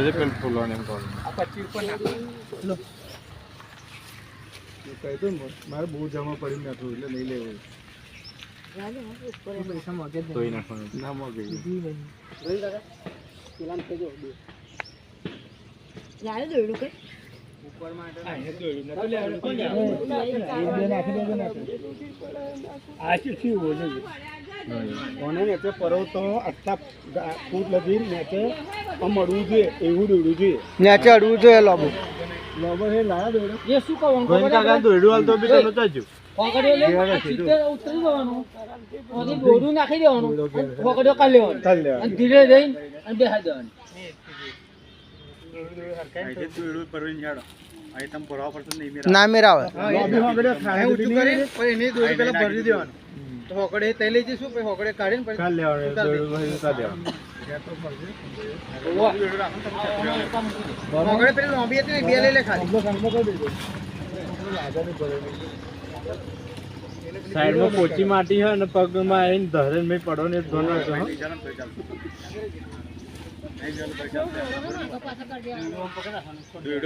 જે પેલ ફૂલવાને એમ કોણ આ 25 ઉપર નાખો લો કહી દો મારે બહુ જમા પડી નાખું એટલે નહીં લેવું પૈસા મોગે તોય નાખવાનું ના મોગે રોઈ કાકા પેલામ કેજો યાર દોડું કે ઉપર માટે આ એ દોડ્યું નતો લેવાનું કોણ એક બે નાખી દેજો ને આ શું થયું બોલે કોને નેચે પરો તો આટલા ફૂટ લગી નેચે આમ અડવું જોઈએ એવું દોડવું જોઈએ નેચે અડવું જોઈએ લોબો લોબો હે લાયા દોડો એ શું કહું કોઈ કાકા દોડ્યું હાલ તો બી તમે ચાજો ફોકડ્યો લે સીધે ઉતરી જવાનું ઓની દોડું નાખી દેવાનું ફોકડ્યો કાઢ લેવાનું અને ધીરે રહીને અને બેહાઈ દેવાનું દોડ્યું પરવીન જાડો આ તમ પરવા પડતો નહીં મેરા ના મેરાવે લોબી હોગડે ખાય ઊંચું કરી પછી એની દોડી પેલા ભરી દેવાનું તો ફોકડે તઈ લઈ જઈશું પછી ફોકડે કાઢીને પછી કાલ લેવાનું દોડ્યું ભાઈ ઉતાર દેવાનું ફોકડે પેલી લોંબી હતી ને બે લઈ લે ખાલી સાઈડમાં પોચી માટી છે અને પગમાં આવીને ધરે મેં પડો ને ધોનો છો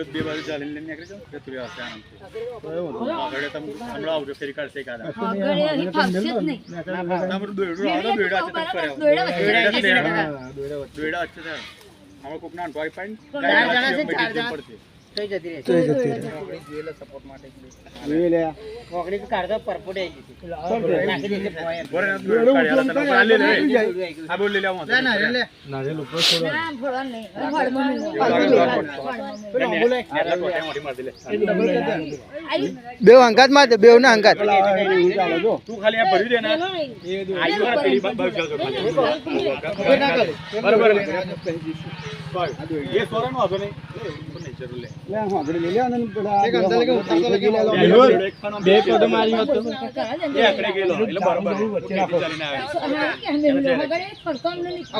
બે બાજુ ચાલીને લઈને નીકળી જાવ કે તું આવશે આરામથી આગળ તમે હમણાં આવજો ફેરી કાઢશે કાઢા આગળ અહીં ફાવશે જ નહીં તમારું દોડ્યું આવડો દોડા છે તક કરે દોડા છે અમાર કોક ના ટોય પાઈન ચાર જણા છે, ચાર જણા. પડશે થઈ જતી રહે થઈ જતી રહે. જોયેલો સપોર્ટ માટે જોઈ લે ફોકડી તો કાઢતો પરપોડે આવી જતી નાખી દેજે પોઈન્ટ બોરે ના દોડ કાઢ્યા તને આ લે લે આ બોલ લે લે આવો ના રે લે નારેલ ઉપર છોડો ના ફોડવા નહીં ફળમાં નહીં નેલા કોટે મોટી માર દે લે બેવ હંગાત માં દે બેવ ના હંગાત તું ખાલી આ ભરી દે ને આઈ વાળા પેલી બાજુ જાજો બરાબર એ સોરાનો હતો નહીં જરૂર લે લે હોગડે લઈ લે અને પેલા એક અંતર કે ઉતારતો લગે બે પદ મારી હતો એ આકડે ગયેલો એટલે બરાબર ચાલીને આવે આ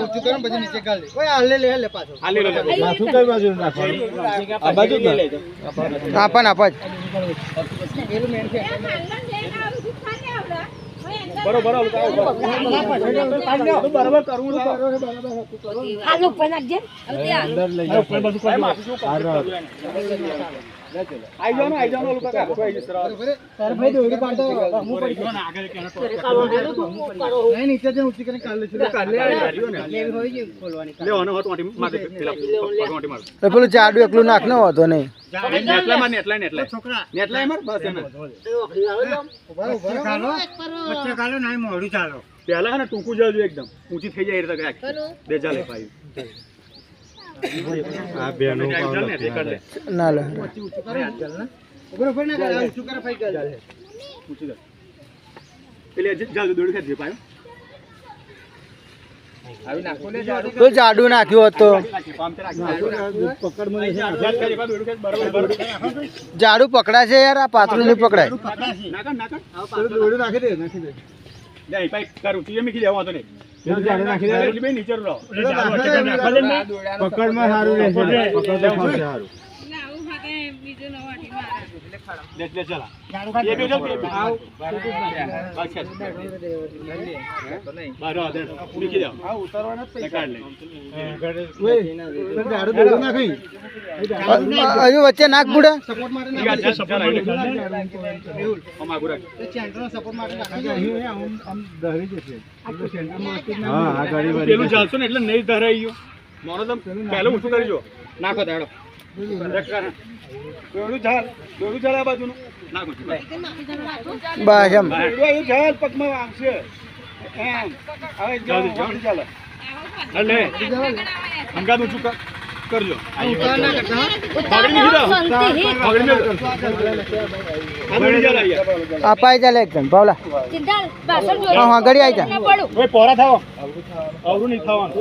ઊંચું કરો પછી નીચે ગાળ દે ઓય હાલ લે લે પાછો હાલી લો માથું કઈ બાજુ નાખવાનું આ બાજુ જ લે આપણ આપજ પેલું મેન છે બરોબર બરાબર કરવું આ લોકો પર નાખજે હવે તે આ અંદર લઈ જાઓ બાજુ કોઈ આઈ જાનો લોકો કાકા કોઈ સરા તાર ભાઈ દોડી પાડતો હું પડી ગયો આગળ કેનો નહીં નીચે જઈને ઊંચી કરીને કાઢ લે છે કાઢ લે લેવી હોય છે ખોલવાની લેવાનો હતો માટી માર દે પેલા પગોટી માર તો પેલું જાડું એકલું નાખ ન હોતો નહીં નેટલા માર નેટલા છોકરા નેટલા માર બસ એને ઉભા ચાલો વચ્ચે કાઢો નહીં મોડું ચાલો પહેલા હે ને ટૂંકું જજો એકદમ ઊંચી થઈ જાય એટલે કાક બે ચાલે ભાઈ આ બેનો ચાલ ને તે કર લે ના લે ઉભર ના કરે ઊંચું કરે ફાઈ ગયો ઊંચી કર એટલે જાજો દોડ ખેંચજો પાયો આવી નાખો લે જાડું તો જાડું નાખ્યું હોત તો પકડ મને યાદ કરી દોડ ખેંચ બરાબર જાડું પકડાશે યાર આ પાતળું નહીં પકડાય નાકર દોડું નાખી દે લે પાઈ કરું તું એમ કી લેવા તો નહીં જાડું નાખી દે બે નીચે રહો પકડમાં સારું રહેશે પકડ તો ખાશે સારું લે લે ચલા એ બે જલ આવ બાદશાહ બારો દે પૂરી કી જાવ આ ઉતારવાના જ કાઢ લે જાડું દોડું નાખી હજુ વચ્ચે નાખ બુડા સપોર્ટ માટે યાર નાખી સપોર્ટ મેહુલ અમા ગુરા એ ચેન્ટરનો સપોર્ટ માટે નાખી અહીં આમ દહરી જશે હા આ ગાડી પેલું ચાલશો ને એટલે નહીં ધરાઈ ગયો મોનો તમ પહેલો ઊંચું કરજો નાખો તાડો દોડું ચાલ આ બાજુનું નાખો બસ એમ દોડું ચાલ પગમાં આવશે એમ હવે જલ્દી ચાલે એટલે અંગાત ઊંચું કરજો ઉતાર ના કરતા પગડી નહીં જાઓ પગડી નહીં આ દોડી ચાલ આયા અપાઈ ચાલે એકદમ પાવલા ચિંતા પાછળ જો હા ગડી આવી જા પડું ઓય પોરા થાઓ આવરું નહીં થવાનું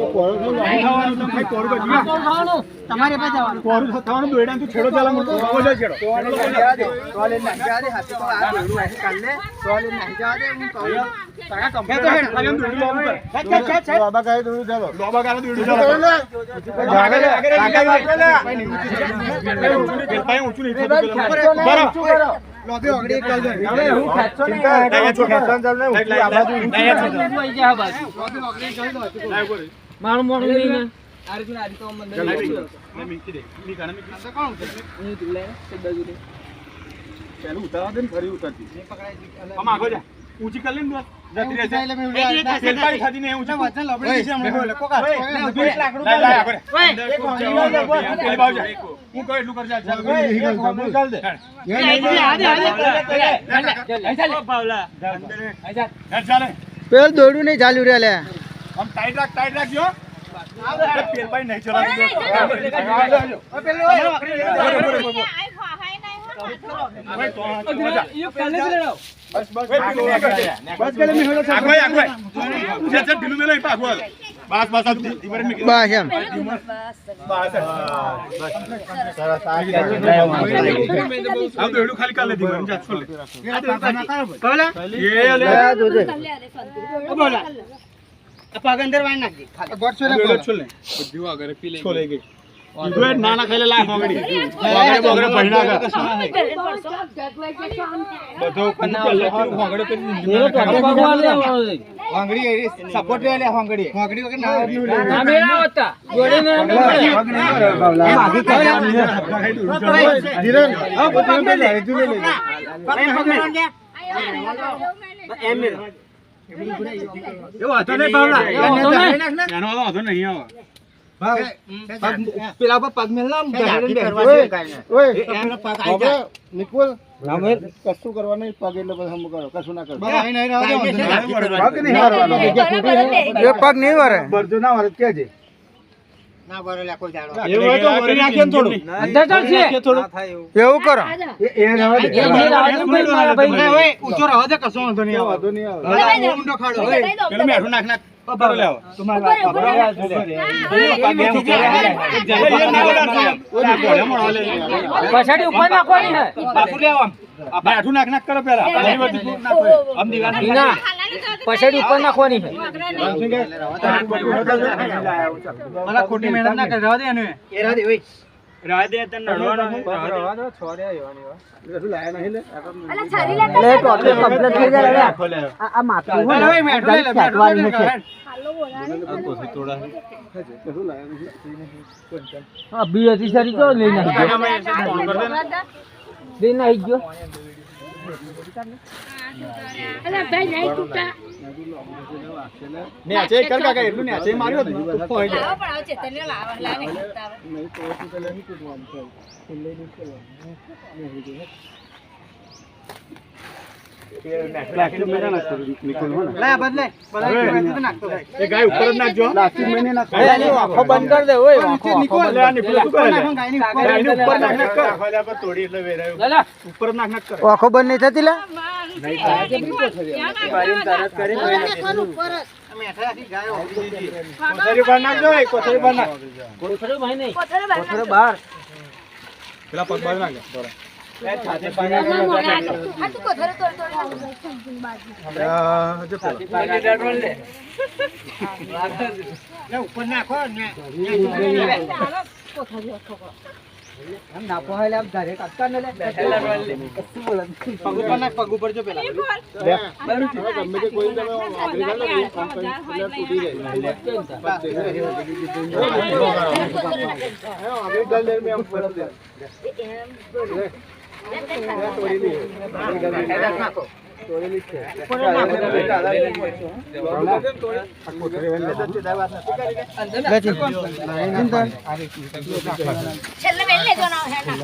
નહીં થવાનું તો ભાઈ પોરું બજી તમારે પાસે જવાનું પોરું થવાનું દોડ્યા તું છેડો ચાલા મોટો આવો જાય છેડો ટોલે નાખી જવા દે હાથી તો આ દોડું આખી કાઢ લે ટોલે નાખી જવા દે હું કહું તારા કમ્પ્લીટ ખાલી આમ દોડી લાવું કર બાબા કાય દોડું ચાલો લોબા ગાલા દોડી ચાલો આગળ પાય ઊંચું નહીં થતું પેલા બરાબર લોબી ઓગડી એક કાઢ દે હું ખેંચો ને ખેંચન ચાલ ને આ બાજુ લોબી ઓગડી કાઢ દો લાવ કરે મારું મોડું નહીં ને પેલું ઉતારવા દે ને ફરી ઉતારતી આમ આગળ જા ઊંચી કરી લે ને જતી રહેશે પેલપાઈ ખાધી ને ઊંચી વચન લબડી દીશે હમણે કોકા લાય આગળ પેલી બાજુ જા હું કહું એટલું કરજા ચાલ ચાલ દે ચાલે પેલ દોડું નહીં ચાલ્યું રે લે આમ ટાઈટ રાખજો પેલપાઈ નહીં ચલાવતો નાના ખાઈ લા હોંગડી બોગરે પહેલા બધો હોંગડી સપોર્ટ લે હોંગડી વગર ના મેળા હતા જોડે ને પેલા પર પગ મેલના નિકુલ કશું કરવા નહીં પગ એટલે પછી હમ કરો કશું ના કરો પગ નહીં વરે બરજો ના વરે કેજે ના વરે લે કોઈ જાડો એવું હોય તો વરી નાખે થોડું અંદર ચાલશે થોડું એવું કરો એ રહેવા દે ભાઈ ઓય ઊંચો રહેવા દે કશું વાંધો નહીં આવે ઊંડો ખાડો પેલું મેઠું નાખ બરો લેવો તમારા પછાડી ઉપર નાખવાની હે બાપુ લેવો બેઠું નાખ કરો પેલા આમ દીવાન ના પછાડી ઉપર નાખવાની હે મને ખોટી મહેનત ના કર રહેવા દે એને એ રહેવા દે ઓય રહેવા દે તને નડવાનો રહેવા દો છોડે આવવાની વા બેઠું લાયા નહીં લે અલા છરી લેતા લે ટોટલ કમ્પ્લીટ થઈ જાય આ માથું હોય ઓય મેઠું લે કાટવાની છે હાલો બોલાની હા બી હતી સારી તો લઈને આવી ગયો અલા ભાઈ નહીં તૂટા ને આચે કર કાકા એટલું ને આચે માર્યો તો પોઈ લાવો પણ આવ છે તને લાવ લાને કરતા નહીં તો પેલા નહીં કૂટવાનું છે છેલ્લે નહીં એ ગાય ઉપર જ નાખજો પ્લાસ્ટિક મહિને નાખો આખો બંધ કર દે ઓય આખો ઉપર નાખ તોડી એટલે વેરાયો ઉપર નાખ કરો આખો બંધ નહીં થતી લે કોથળી બહાર નાખજો કોથળી બહાર નાખ કોથળો ભાઈ નહીં કોથળો બહાર પેલા પગ બહાર નાખ થોડા આ તું કોથળો તોડ ઉપર નાખો ને કોથળો છોકરો આમ ના પોહાય આપ ઘરે કાટકા ને લે પગ ઉપર નાખ પગ ઉપર જો પેલા ગમે તે કોઈ તમે આગળ ચાલો ને કામ કરી એટલે તૂટી જાય આગળ ચાલ દે મે આમ પર દે તોડી લે નાખો તોડેલી છે છેલ્લે વેલ લેજો ના હે ના